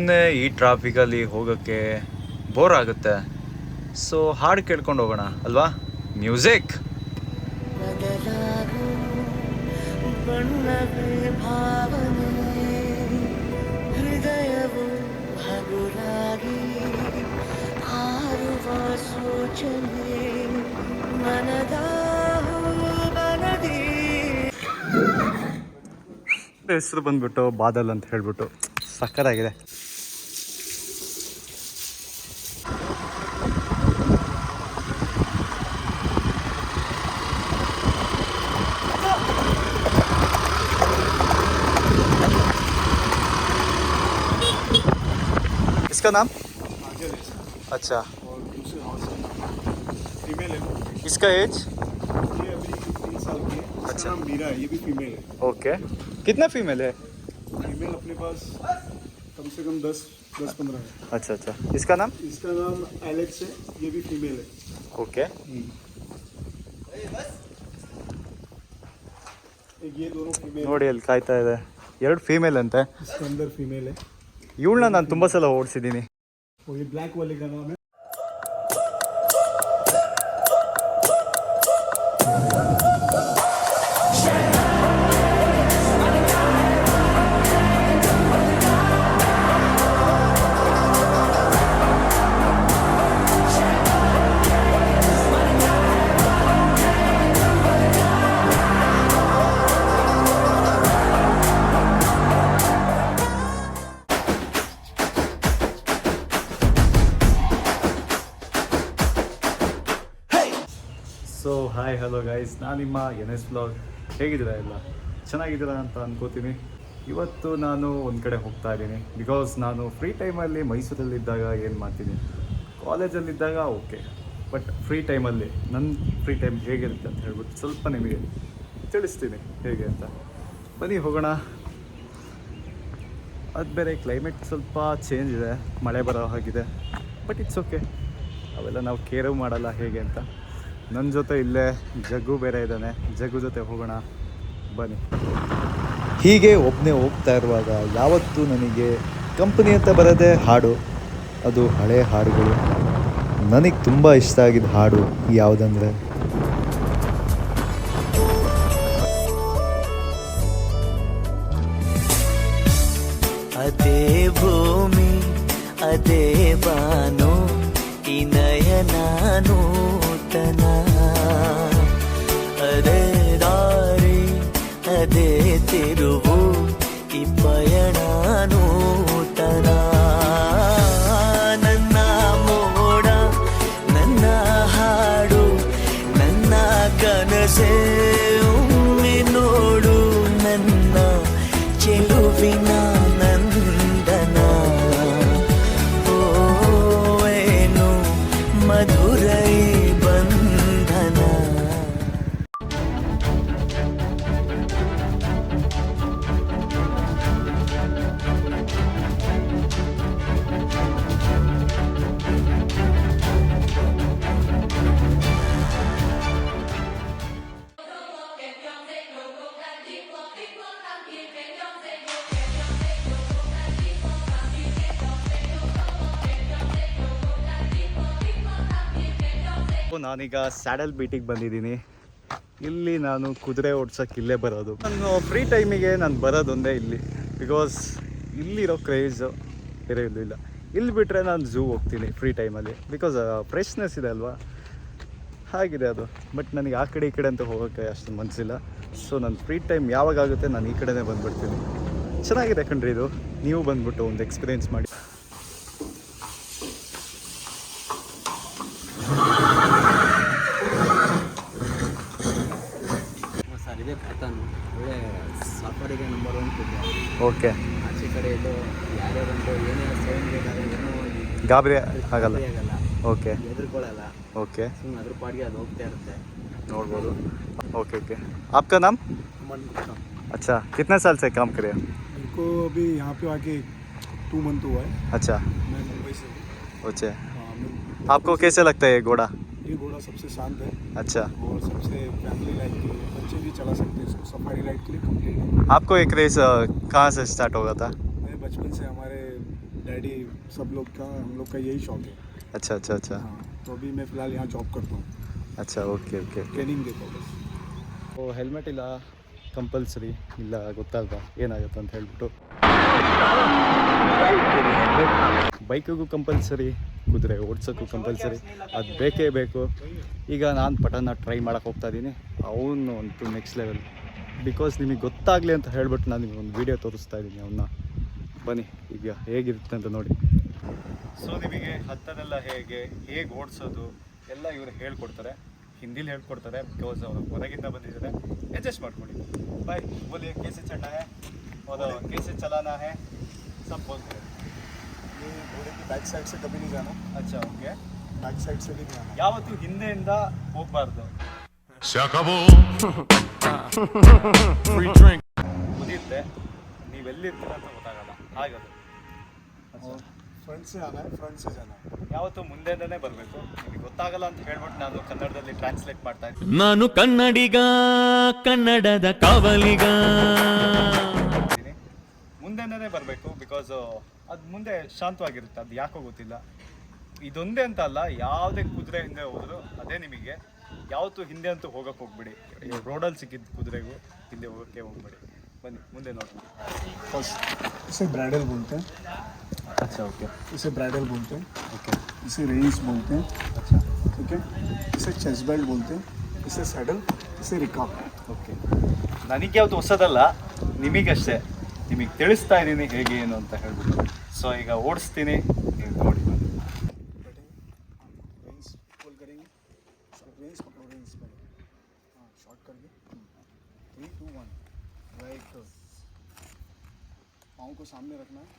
ಸುಮ್ಮನೆ ಈ ಟ್ರಾಫಿಕಲ್ಲಿ ಹೋಗೋಕ್ಕೆ ಬೋರ್ ಆಗುತ್ತೆ. ಸೊ ಹಾಡು ಕೇಳ್ಕೊಂಡು ಹೋಗೋಣ ಅಲ್ವಾ. ಮ್ಯೂಸಿಕ್. ಹೃದಯವು ಹಗುರಾಗಿ ಹಾರುವ ಸೂಚನೆ ಮನದ ಹೆಸರು ಬಂದ್ಬಿಟ್ಟು ಬಾದಲ್ ಅಂತ ಹೇಳ್ಬಿಟ್ಟು ಸಕ್ಕತ್ತಾಗಿದೆ. इसका नाम अच्छा और दूसरे हॉर्स का नाम फीमेल है. इसका एज ये अभी 3 साल की है. इसका नाम मीरा है. ये भी फीमेल है. ओके. कितना फीमेल है? फीमेल अपने पास कम से कम 10-15 है. अच्छा अच्छा. इसका नाम एलेक्स है. ये भी फीमेल है. ओके. ये दोनों फीमेल ನೋಡಿ ಅಲ್ಲಿ ಕಾಯ್ತಾ ಇದೆ. ಎರಡು ಫೀಮೇಲ್ ಅಂತೆ. इसके अंदर फीमेल है. ಇವಳನ್ನ ನಾನು ತುಂಬ ಸಲ ಓಡಿಸಿದ್ದೀನಿ. और ये ब्लैक वाले का नाम है ಸೊ ಹಾಯ್ ಹಲೋ ಗೈಸ್, ನಾನು ನಿಮ್ಮ NS ವ್ಲಾಗ್. ಹೇಗಿದ್ದೀರಾ ಎಲ್ಲ? ಚೆನ್ನಾಗಿದ್ದೀರಾ ಅಂತ ಅನ್ಕೋತೀನಿ. ಇವತ್ತು ನಾನು ಒಂದು ಕಡೆ ಹೋಗ್ತಾ ಇದ್ದೀನಿ. ಬಿಕಾಸ್ ನಾನು ಫ್ರೀ ಟೈಮಲ್ಲಿ ಮೈಸೂರಲ್ಲಿದ್ದಾಗ ಏನು ಮಾಡ್ತೀನಿ, ಕಾಲೇಜಲ್ಲಿದ್ದಾಗ ಓಕೆ, ಬಟ್ ಫ್ರೀ ಟೈಮಲ್ಲಿ ನನ್ನ ಫ್ರೀ ಟೈಮ್ ಹೇಗಿರುತ್ತೆ ಅಂತ ಹೇಳ್ಬಿಟ್ಟು ಸ್ವಲ್ಪ ನಿಮಗೆ ತಿಳಿಸ್ತೀನಿ ಹೇಗೆ ಅಂತ. ಬನ್ನಿ ಹೋಗೋಣ. ಅದು ಬೇರೆ ಕ್ಲೈಮೇಟ್ ಸ್ವಲ್ಪ ಚೇಂಜ್ ಇದೆ, ಮಳೆ ಬರೋ ಹಾಗಿದೆ, ಬಟ್ ಇಟ್ಸ್ ಓಕೆ. ಅವೆಲ್ಲ ನಾವು ಕೇರು ಮಾಡಲ್ಲ ಹೇಗೆ ಅಂತ. ನನ್ನ ಜೊತೆ ಇಲ್ಲೇ ಜಗ್ಗು ಬೇರೆ ಇದ್ದಾನೆ. ಜಗ್ಗು ಜೊತೆ ಹೋಗೋಣ ಬನ್ನಿ. ಹೀಗೆ ಒಬ್ಬನೇ ಹೋಗ್ತಾ ಇರುವಾಗ ಯಾವತ್ತೂ ನನಗೆ ಕಂಪನಿ ಅಂತ ಬರೋದೇ ಹಾಡು. ಅದು ಹಳೆ ಹಾಡುಗಳು. ನನಗೆ ತುಂಬ ಇಷ್ಟ ಆಗಿದ್ದ ಹಾಡು ಯಾವುದಂದರೆ ಅದೇ ಭೂಮಿ ಅದೇ ಬಾನು ಈ ನಯನ ನೂತನ, ಅದೇ ದಾರಿ ಅದೇ ತಿರುವು ಈ ಪಯಣ ನೂತನ. ನನ್ನ ಮೋಡ ನನ್ನ ಹಾಡು ನನ್ನ ಕನಸೇ ಒಮ್ಮೆ ನೋಡು, ನನ್ನ ಚೆಲುವಿನ ನಂದನ. ಓವೇನು ಮಧುರೈ ಬಂಧನ. ನಾನೀಗ ಸ್ಯಾಡಲ್ ಬೀಟಿಗೆ ಬಂದಿದ್ದೀನಿ. ಇಲ್ಲಿ ನಾನು ಕುದುರೆ ಓಡ್ಸೋಕೆ ಇಲ್ಲೇ ಬರೋದು. ನಾನು ಫ್ರೀ ಟೈಮಿಗೆ ನಾನು ಬರೋದೊಂದೇ ಇಲ್ಲಿ. ಬಿಕಾಸ್ ಇಲ್ಲಿರೋ ಕ್ರೇಜು ಬೇರೆ ಎಲ್ಲೂ ಇಲ್ಲ. ಇಲ್ಲಿ ಬಿಟ್ಟರೆ ನಾನು ಝೂ ಹೋಗ್ತೀನಿ ಫ್ರೀ ಟೈಮಲ್ಲಿ. ಬಿಕಾಸ್ ಫ್ರೆಶ್ನೆಸ್ ಇದೆ ಅಲ್ವಾ, ಹಾಗಿದೆ ಅದು. ಬಟ್ ನನಗೆ ಆ ಕಡೆ ಈ ಕಡೆ ಅಂತ ಹೋಗೋಕ್ಕೆ ಅಷ್ಟು ಮನಸ್ಸಿಲ್ಲ. ಸೊ ನನ್ನ ಫ್ರೀ ಟೈಮ್ ಯಾವಾಗುತ್ತೆ ನಾನು ಈ ಕಡೆನೇ ಬಂದುಬಿಡ್ತೀನಿ. ಚೆನ್ನಾಗಿದೆ ಕಣ್ರಿ ಇದು. ನೀವು ಬಂದುಬಿಟ್ಟು ಒಂದು ಎಕ್ಸ್ಪೀರಿಯೆನ್ಸ್ ಮಾಡಿ. ಇದೆ ಪ್ಯಾಟರ್ನ್ ಒಳ್ಳೆ ಸಾಫಾರಿಗೆ ನಂಬರ್ 1 ಇದೆ. ಓಕೆ. ಆಚೆ ಕಡೆ ಇದು ಯಾರ್ಯಾರು ಬಂದು ಏನೇ ಸೌಂಡ್ ಬೇಕಾದ್ರೆ ಏನೋ ಗಾಬರಿ ಆಗಲ್ಲ. ಓಕೆ. ಹೆದರ್ಕೊಳ್ಳಲ್ಲ. ओके. सुन अದ್ರ ಪಾಡಿಗೆ ಅದು ಹೋಗ್ತಾ ಇರುತ್ತೆ ನೋಡಬಹುದು. Okay okay. आपका नाम? अमन गुप्ता. अच्छा, कितने साल से काम कर रहे हो? इनको अभी यहाँ पे आके 2 मंथ हुआ है. अच्छा. मैं मुंबई से हूँ. अच्छा. आपको कैसे लगता है ये घोड़ा? ये घोड़ा सबसे शांत है. अच्छा. और सबसे फैमिली लाइफ के लिए बच्चे भी चला सकते हैं इसको. सफारी राइड के लिए कंप्लीट है. आपको एक रेस कहाँ से स्टार्ट होगा था? मैं बचपन से हमारे डैडी सब लोग का हम लोग का यही शौक है। अच्छा अच्छा अच्छा हाँ, तो अभी मैं फ़िलहाल यहाँ जॉब करता हूँ, अच्छा ಓಕೆ ಓಕೆ ट्रेनिंग देता हूँ बस। ಓ ಹೆಲ್ಮೆಟ್ ಇಲ್ಲ ಕಂಪಲ್ಸರಿ ಇಲ್ಲ ಗೊತ್ತಲ್ವಾ ಏನಾಗುತ್ತೆ ಅಂತ ಹೇಳ್ಬಿಟ್ಟು ಬೈಕಿಗೂ ಕಂಪಲ್ಸರಿ ಕುದುರೆ ಓಡಿಸೋಕ್ಕೂ ಕಂಪಲ್ಸರಿ ಅದು ಬೇಕೇ ಬೇಕು. ಈಗ ನಾನು ಪಟನ ಟ್ರೈ ಮಾಡೋಕ್ಕೆ ಹೋಗ್ತಾ ಇದ್ದೀನಿ, ಅವನು ಅಂತೂ ನೆಕ್ಸ್ಟ್ ಲೆವೆಲ್. ಬಿಕಾಸ್ ನಿಮಗೆ ಗೊತ್ತಾಗಲಿ ಅಂತ ಹೇಳ್ಬಿಟ್ಟು ನಾನು ನಿಮಗೆ ಒಂದು ವೀಡಿಯೋ ತೋರಿಸ್ತಾ ಇದ್ದೀನಿ ಅವನ್ನ. ಬನ್ನಿ ಈಗ ಹೇಗಿರುತ್ತೆ ಅಂತ ನೋಡಿ. ಸೊ ನಿಮಗೆ ಹತ್ತನೆಲ್ಲ ಹೇಗೆ ಓಡಿಸೋದು ಎಲ್ಲ ಇವರು ಹೇಳ್ಕೊಡ್ತಾರೆ, ಹಿಂದಿಲಿ ಹೇಳ್ಕೊಡ್ತಾರೆ. ಬಿಕಾಸ್ ಅವರು ಹೊರಗಿಂದ ಬಂದಿದ್ದಾರೆ, ಅಡ್ಜಸ್ಟ್ ಮಾಡ್ಕೊಳ್ಳಿ. ಬಾಯ್ ಬೋಲಿಯೇ ಕೇಸೆ ಚढ़ना है और कैसे चलाना है सब बोलते हैं. ये घोड़े की बैक साइड से कभी नहीं जाना, अच्छा ಓಕೆ. बैक साइड से भी नहीं आना। ಯಾವತ್ತೂ ಹಿಂದೆಯಿಂದ ಹೋಗಬಾರ್ದು. ಮುಗಿಯುತ್ತೆ, ನೀವೆಲ್ಲಿರ್ತೀರ ಅಂತ ಗೊತ್ತಾಗಲ್ಲ ಹಾಗದು. और फ्रंट से आना है, फ्रंट से जाना है। ಯಾವತ್ತೂ ಮುಂದೆನೇ ಬರಬೇಕು. ನಿಮಗೆ ಗೊತ್ತಾಗಲ್ಲ ಅಂತ ಹೇಳ್ಬಿಟ್ಟು ನಾನು ಕನ್ನಡದಲ್ಲಿ ಟ್ರಾನ್ಸ್ಲೇಟ್ ಮಾಡ್ತಾ ಇದ್ದೀನಿ. ನಾನು ಕನ್ನಡಿಗ, ಕನ್ನಡದ ಕಾವಲಿಗ. ಮುಂದೆನೇ ಬರಬೇಕು. ಬಿಕಾಸ್ ಅದು ಮುಂದೆ ಶಾಂತವಾಗಿರುತ್ತೆ, ಅದು ಯಾಕೋ ಗೊತ್ತಿಲ್ಲ. ಇದೊಂದೇ ಅಂತ ಅಲ್ಲ, ಯಾವುದೇ ಕುದುರೆ ಹಿಂದೆ ಹೋದ್ರು ಅದೇ ನಿಮಗೆ. ಯಾವತ್ತೂ ಹಿಂದೆ ಅಂತೂ ಹೋಗಕ್ಕೆ ಹೋಗ್ಬಿಡಿ. ರೋಡಲ್ಲಿ ಸಿಕ್ಕಿದ ಕುದುರೆಗೂ ಹಿಂದೆ ಹೋಗೋಕ್ಕೆ ಹೋಗ್ಬೇಡಿ. ಬನ್ನಿ ಮುಂದೆ ನೋಡೋಣ. फर्स्ट इसे ब्राइडल बोलते हैं, अच्छा ओके इसे ब्राइडल बोलते हैं, ओके इसे रेंस बोलते हैं, अच्छा ठीक है। इसे चेस्ट बेल्ट बोलते हैं, इसे सैडल, इसे रिकाब। ಓಕೆ. ನನಗೆ ಯಾವತ್ತು ಹೊಸದಲ್ಲ, ನಿಮಗಷ್ಟೇ. ನಿಮಗೆ ತಿಳಿಸ್ತಾ ಇದ್ದೀನಿ ಹೇಗೆ ಏನು ಅಂತ ಹೇಳ್ಬಿಟ್ಟು. ಸೊ ಈಗ ಓಡಿಸ್ತೀನಿ, ನೀವು ನೋಡಿ. रेंस पुल करेंगे, रेंस पकड़ो, रेंस पकड़ो, हाँ शॉर्ट करके 3 2 1 राइट। पाँव को सामने रखना है।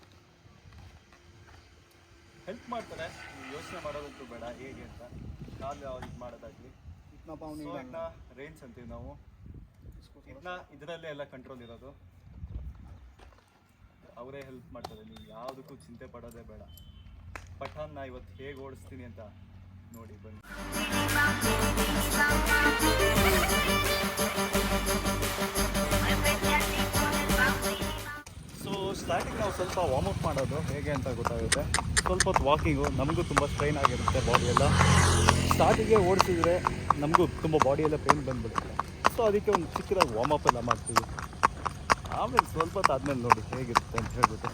ಹೆಲ್ಪ್ ಮಾಡ್ತಾರೆ, ನೀವು ಯೋಚನೆ ಮಾಡೋದಂತೂ ಬೇಡ ಹೇಗೆ ಅಂತ. ಕಾಲು ಅವ್ರಿಗೆ ಮಾಡೋದಾಗಲಿ. इतना पाँव नहीं ಸೊ डालना, ಇದನ್ನ ರೇಂಜ್ ಅಂತೀವಿ ನಾವು. इसको थोड़ा ಇದನ್ನ ಇದರಲ್ಲೇ ಎಲ್ಲ ಕಂಟ್ರೋಲ್ ಇರೋದು. ಅವರೇ ಹೆಲ್ಪ್ ಮಾಡ್ತಾರೆ, ನೀವು ಯಾವುದಕ್ಕೂ ಚಿಂತೆ ಪಡೋದೇ ಬೇಡ. ಪಠಾನ್ನ ಇವತ್ತು ಹೇಗೆ ಓಡಿಸ್ತೀನಿ ಅಂತ ನೋಡಿ ಬನ್ನಿ. ಸೊ ಸ್ಟಾರ್ಟಿಂಗ್ ನಾವು ಸ್ವಲ್ಪ ವಾರ್ಮಪ್ ಮಾಡೋದು ಹೇಗೆ ಅಂತ ಗೊತ್ತಾಗುತ್ತೆ. ಸ್ವಲ್ಪ ಹೊತ್ತು ವಾಕಿಂಗು, ನಮಗೂ ತುಂಬ ಸ್ಟ್ರೈನ್ ಆಗಿರುತ್ತೆ ಬಾಡಿ ಎಲ್ಲ. ಸ್ಟಾರ್ಟಿಗೆ ಓಡಿಸಿದ್ರೆ ನಮಗೂ ತುಂಬ ಬಾಡಿಯೆಲ್ಲ ಪೇನ್ ಬಂದುಬಿಡುತ್ತೆ. ಸೊ ಅದಕ್ಕೆ ಒಂದು ಚಿಕ್ಕದಾಗಿ ವಾರ್ಮಪ್ ಎಲ್ಲ ಮಾಡ್ತೀವಿ. ಆಮೇಲೆ ಸ್ವಲ್ಪ ಹೊತ್ತು ಆದಮೇಲೆ ನೋಡಿ ಹೇಗಿರುತ್ತೆ ಅಂತ ಹೇಳ್ಬಿಟ್ಟು.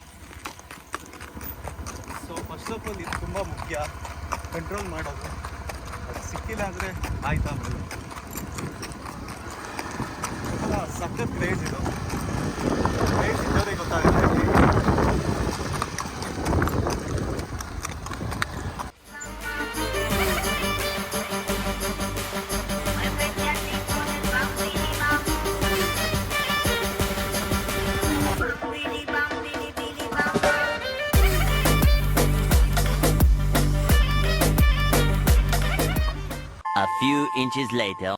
ಸೊ ಫಸ್ಟ್ ಆಫ್ ಆಲ್ ಇದು ತುಂಬ ಮುಖ್ಯ, ಕಂಟ್ರೋಲ್ ಮಾಡೋದು. ಅದು ಸಿಕ್ಕಿಲ್ಲ ಅಂದರೆ ಆಯ್ತಾ ಆಮೇಲೆ ಸಖತ್ ಕ್ರೇಜ್ ಇದು. ಕ್ರೇಜ್ ಇದ್ದೋದೇ ಗೊತ್ತಾಗುತ್ತೆ. A few inches later.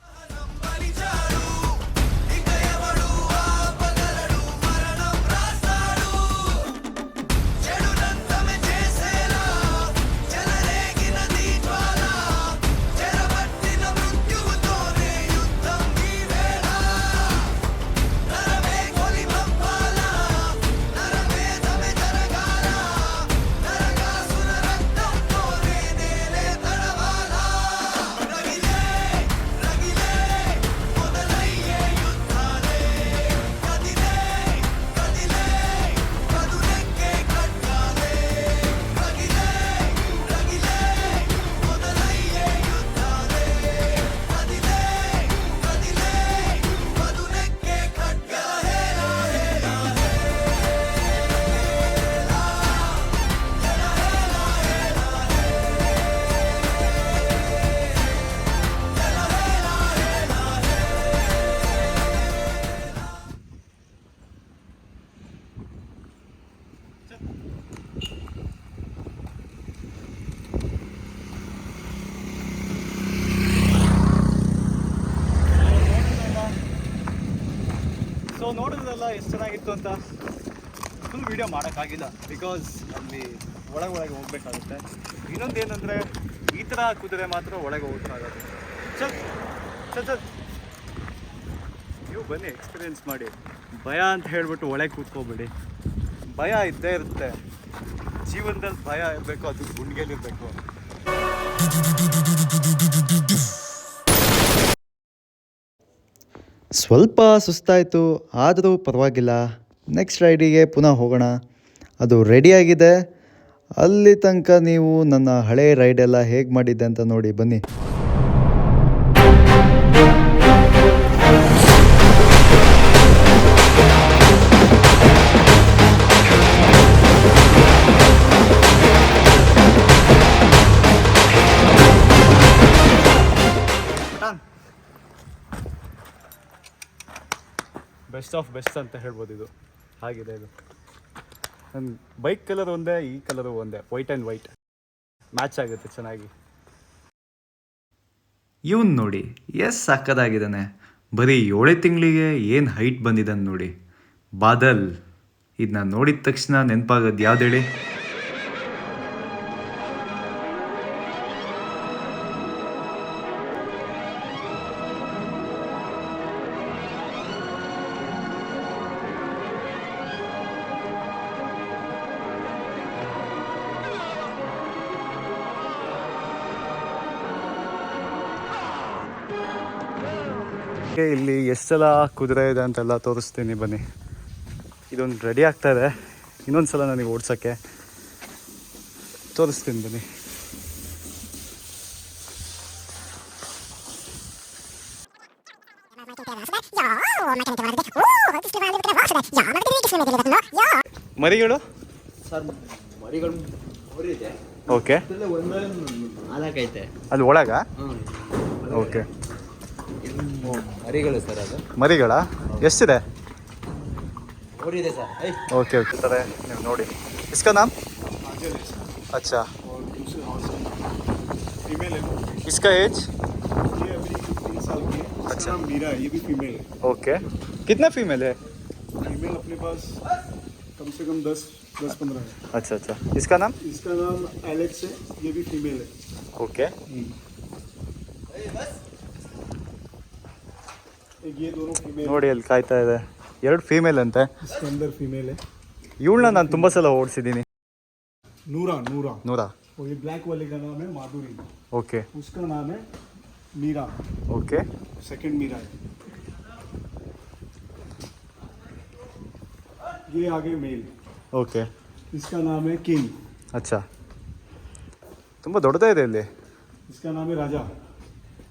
So ನೋಡಿದ್ರಲ್ಲ ಎಷ್ಟು ಚೆನ್ನಾಗಿತ್ತು ಅಂತ. ಫುಲ್ ವೀಡಿಯೋ ಮಾಡೋಕ್ಕಾಗಿಲ್ಲ, ಬಿಕಾಸ್ ಅಲ್ಲಿ ಒಳಗೆ ಹೋಗ್ಬೇಕಾಗುತ್ತೆ. ಇನ್ನೊಂದು ಏನಂದರೆ ಈ ಥರ ಕುದುರೆ ಮಾತ್ರ ಒಳಗೆ ಹೋಗೋಕ್ಕಾಗೋದು. ಚಲ್ ಚಲ್ ಚಲ್ ನೀವು ಬನ್ನಿ, ಎಕ್ಸ್ಪೀರಿಯೆನ್ಸ್ ಮಾಡಿ. ಭಯ ಅಂತ ಹೇಳ್ಬಿಟ್ಟು ಒಳಗೆ ಕೂತ್ಕೋಬೇಡಿ, ಭಯ ಇದ್ದೇ ಇರುತ್ತೆ. ಜೀವನದಲ್ಲಿ ಭಯ ಇರಬೇಕು, ಅದು ಗುಂಡ್ಗೆಲಿರ್ಬೇಕು. ಸ್ವಲ್ಪ ಸುಸ್ತಾಯಿತು, ಆದರೂ ಪರವಾಗಿಲ್ಲ. ನೆಕ್ಸ್ಟ್ ರೈಡಿಗೆ ಪುನಃ ಹೋಗೋಣ. ಅದು ರೆಡಿಯಾಗಿದೆ. ಅಲ್ಲಿ ತನಕ ನೀವು ನನ್ನ ಹಳೆ ರೈಡೆಲ್ಲ ಹೇಗೆ ಮಾಡಿದ್ದೆ ಅಂತ ನೋಡಿ ಬನ್ನಿ. ಬೆಸ್ಟ್ ಆಫ್ ಬೆಸ್ಟ್ ಅಂತ ಹೇಳ್ಬೋದು. ಇದು ಹಾಗಿದೆ. ಇದು ನನ್ನ ಬೈಕ್ ಕಲರ್ ಒಂದೇ, ಈ ಕಲರು ಒಂದೇ, ವೈಟ್ ಆ್ಯಂಡ್ ವೈಟ್ ಮ್ಯಾಚ್ ಆಗುತ್ತೆ ಚೆನ್ನಾಗಿ. ಇವನು ನೋಡಿ ಎಷ್ಟು ಸಾಕದಾಗಿದ್ದಾನೆ. ಬರೀ 7 ತಿಂಗಳಿಗೆ ಏನು ಹೈಟ್ ಬಂದಿದ್ದಾನೆ ನೋಡಿ. ಬಾದಲ್. ಇದನ್ನ ನೋಡಿದ ತಕ್ಷಣ ನೆನಪಾಗೋದು ಯಾವ್ದು ಹೇಳಿ? ಇಲ್ಲಿ ಎಷ್ಟೆಲ್ಲ ಕುದುರೆ ಇದೆ ಅಂತೆಲ್ಲ ತೋರಿಸ್ತೀನಿ ಬನ್ನಿ. ಇದೊಂದು ರೆಡಿ ಆಗ್ತಾ ಇದೆ, ಇನ್ನೊಂದು ಸಲ ನನಗೆ ಓಡ್ಸೋಕ್ಕೆ ತೋರಿಸ್ತೀನಿ ಬನ್ನಿ. ಮರಿಗಳು ಸರ್ ಮರಿಗಳು ಇದೆ. ಓಕೆ, ನಾಲ್ಕೈತೆ ಅಲ್ಲಿ ಒಳಗ. ಹ್ಞೂ ಓಕೆ, ಮರಿಗಳು ಸರ್. ಅದು ಮರಿಗಳ ಎಷ್ಟಿದೆ? ಇದೆ ಸರ್. ಓಕೆ ಓಕೆ ಸರ್, ನೀವು ನೋಡಿ. ಇಸ್ಕಾ ನಾಮ್? अच्छा, और दूसरे हॉर्स का फीमेल है। इसका एज? ये अभी 3 साल की है। इसका अच्छा। नाम मीरा है, ये भी फीमेल है। ओके, कितना फीमेल है? फीमेल अपने पास कम से कम 10-15 है। अच्छा अच्छा, इसका नाम? इसका नाम एलेक्स है, ये भी फीमेल है। ओके, एक ये दोनों फीमेल। ನೋಡಿ ಅಲ್ಲಿ ಕಾಯ್ತಾ ಇದೆ. 2 ಫೀಮೇಲ್ ಅಂತೆ. इसके अंदर फीमेल है। ಇವಳನ್ನ ನಾನು ತುಂಬ ಸಲ ಓಡಿಸಿದ್ದೀನಿ. नूरा नूरा ನೂರಾ? और ये ब्लैक वाले का नाम है माधुरी। ओके उसका नाम है मीरा। ओके, सेकंड मीरा है। ये आगे मेल, ಓಕೆ. इसका नाम है किंग। ಅಚ್ಚಾ, ತುಂಬ ದೊಡ್ಡದೇ ಇದೆ ಇಲ್ಲಿ. इसका नाम है राजा,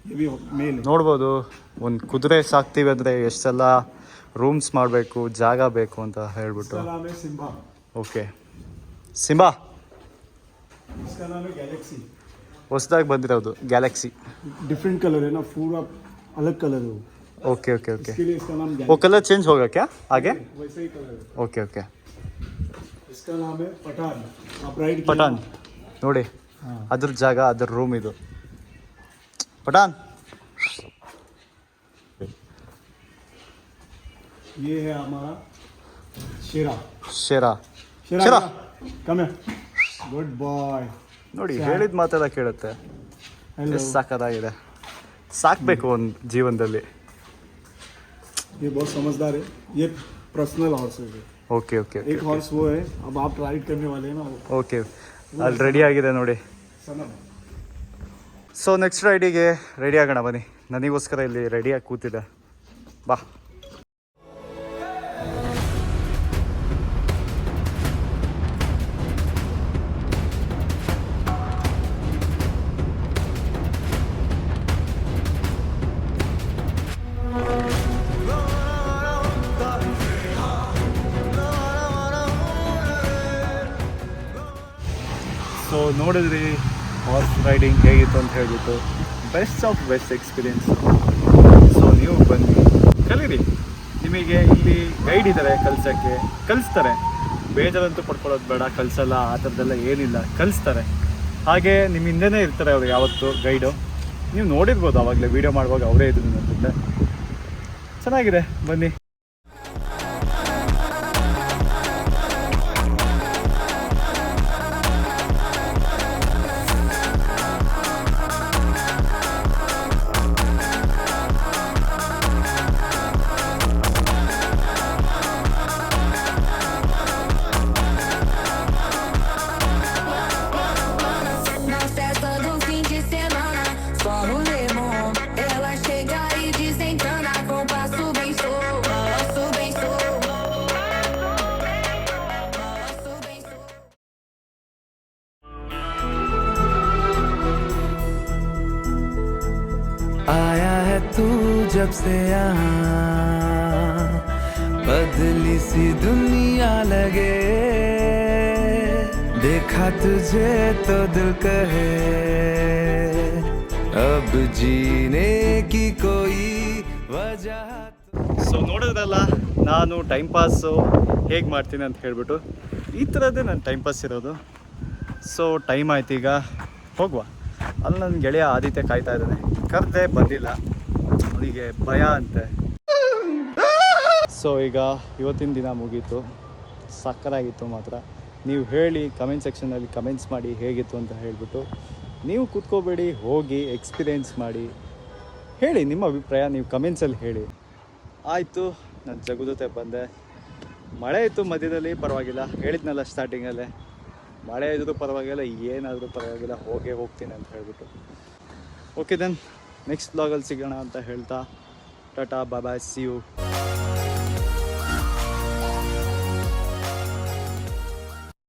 ये भी मेल है। ನೋಡ್ಬೋದು, ಒಂದು ಕುದುರೆ ಸಾಕ್ತೀವಿ ಅಂದರೆ ಎಷ್ಟೆಲ್ಲ ರೂಮ್ಸ್ ಮಾಡಬೇಕು, ಜಾಗ ಬೇಕು ಅಂತ ಹೇಳ್ಬಿಟ್ಟು. इसका नाम है सिम्बा। Okay, Simba. इसका नाम है गैलेक्सी। ಹೊಸದಾಗಿ ಬಂದಿರೋದು ಗ್ಯಾಲಕ್ಸಿ. डिफरेंट कलर है ना, पूरा अलग कलर है वो। ओके ओके ओके, इसके लिए इसका नाम वो गैलेक्सी। कलर चेंज होगा क्या आगे? वैसे ही कलर है। Okay okay. इसका नाम है पठान। आप राइड ಪಠಾನ್ ನೋಡಿ, हाँ। ಅದ್ರ ಜಾಗ, ಅದ್ರ ರೂಮ್ ಇದು. ಪಠಾನ್. ये है हमारा शेरा। ಶೇರಾ. शेरा शेरा। कम है, गुड बॉय। ನೋಡಿ, ಹೇಳಿದ ಮಾತೆಲ್ಲ ಕೇಳುತ್ತೆ. हेलो। ಎಷ್ಟು ಸಾಕಾಗಿದೆ. ಸಾಕಬೇಕು ಒಂದು ಜೀವನದಲ್ಲಿ. ये बहुत समझदार है, ये पर्सनल हॉर्स है। ಓಕೆ ಓಕೆ एक हॉर्स वो है, अब आप राइड करने वाले हैं ना, वो ಓಕೆ, ಅಲ್ಲಿ ರೆಡಿ ಆಗಿದೆ ನೋಡಿ. सनम। ಸೊ ನೆಕ್ಸ್ಟ್ ರೈಡಿಗೆ ರೆಡಿ ಆಗೋಣ ಬನ್ನಿ. ನನಗೋಸ್ಕರ ಇಲ್ಲಿ ರೆಡಿಯಾಗಿ ಕೂತಿದೆ. ಬಾ. ಸೊ ನೋಡಿದ್ರಿ ಹಾರ್ಸ್ ರೈಡಿಂಗ್ ಹೇಗಿತ್ತು ಅಂತ ಹೇಳ್ಬಿಟ್ಟು. Best of best experience. So ನೀವು ಬನ್ನಿ, ಕಲೀರಿ. ನಿಮಗೆ ಇಲ್ಲಿ ಗೈಡ್ ಇದ್ದಾರೆ ಕಲಿಸೋಕ್ಕೆ, ಕಲಿಸ್ತಾರೆ. ಬೇಜಾರಂತೂ ಪಡ್ಕೊಳ್ಳೋದು ಬೇಡ, ಕಲಿಸಲ್ಲ ಆ ಥರದ್ದೆಲ್ಲ ಏನಿಲ್ಲ, ಕಲಿಸ್ತಾರೆ. ಹಾಗೆ ನಿಮ್ಮ ಹಿಂದೆನೇ ಇರ್ತಾರೆ ಅವರು ಯಾವತ್ತು ಗೈಡು. ನೀವು ನೋಡಿರ್ಬೋದು ಆವಾಗಲೇ ವೀಡಿಯೋ ಮಾಡುವಾಗ ಅವರೇ ಇದ್ರು ಅನ್ಸುತ್ತೆ. ಚೆನ್ನಾಗಿದೆ, ಬನ್ನಿ. तू जब से यहाँ बदली सी दुनिया लगे देखा तुझे तो दिल कहे अब जीने की कोई वजह ಸೊ ನೋಡಿದ್ರಲ್ಲ ನಾನು ಟೈಮ್ ಪಾಸು ಹೇಗೆ ಮಾಡ್ತೀನಿ ಅಂತ ಹೇಳ್ಬಿಟ್ಟು ಈ ಥರದ್ದೇ ನನ್ನ ಟೈಮ್ ಪಾಸ್ ಇರೋದು. ಸೊ ಟೈಮ್ ಆಯ್ತು, ಈಗ ಹೋಗುವ. ಅಲ್ಲಿ ನನ್ನ ಗೆಳೆಯ ಆದಿತ್ಯ ಕಾಯ್ತಾ ಇದ್ದಾನೆ, ಕರೆದೆ ಬಂದಿಲ್ಲ, ಅವನಿಗೆ ಭಯ ಅಂತೆ. ಸೊ ಈಗ ಇವತ್ತಿನ ದಿನ ಮುಗೀತು, ಸಕ್ಕತ್ತಾಗಿತ್ತು ಮಾತ್ರ. ನೀವು ಹೇಳಿ ಕಮೆಂಟ್ ಸೆಕ್ಷನಲ್ಲಿ ಕಮೆಂಟ್ಸ್ ಮಾಡಿ ಹೇಗಿತ್ತು ಅಂತ ಹೇಳಿಬಿಟ್ಟು. ನೀವು ಕೂತ್ಕೋಬೇಡಿ, ಹೋಗಿ ಎಕ್ಸ್ಪೀರಿಯೆನ್ಸ್ ಮಾಡಿ ಹೇಳಿ ನಿಮ್ಮ ಅಭಿಪ್ರಾಯ, ನೀವು ಕಮೆಂಟ್ಸಲ್ಲಿ ಹೇಳಿ. ಆಯಿತು, ನಾನು ಜಗು ಜೊತೆ ಬಂದೆ. ಮಳೆ ಇತ್ತು ಮಧ್ಯದಲ್ಲಿ, ಪರವಾಗಿಲ್ಲ. ಹೇಳಿದ್ನಲ್ಲ ಸ್ಟಾರ್ಟಿಂಗಲ್ಲೇ, ಮಳೆ ಇದ್ರೂ ಪರವಾಗಿಲ್ಲ, ಏನಾದರೂ ಪರವಾಗಿಲ್ಲ, ಹೋಗ್ತೀನಿ ಅಂತ ಹೇಳ್ಬಿಟ್ಟು. ಓಕೆ ದೆನ್ ನೆಕ್ಸ್ಟ್ ಬ್ಲಾಗಲ್ಲಿ ಸಿಗೋಣ ಅಂತ ಹೇಳ್ತಾ ಟಾಟಾ ಬಾಯ್, ಸಿ ಯು.